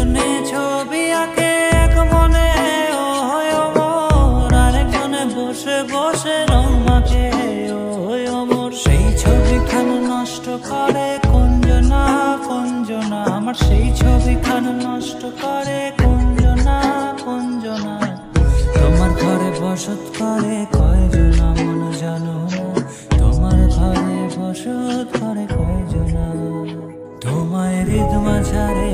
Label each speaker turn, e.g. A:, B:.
A: একজনে ছবি আঁকে এক মনে ও হয় অমর, আরেকজনে বসে বসে রং মাখে ও হয় অমর। সেই ছবিখান নষ্ট করে কুঞ্জনা কুঞ্জনা, আমার সেই ছবিখান নষ্ট করে কুঞ্জনা কুঞ্জনা। তোমার ঘরে বসত করে কয়জনা মন জানো না, তোমার ঘরে বসত করে কয়জনা। তোমায় হৃদ মাঝারে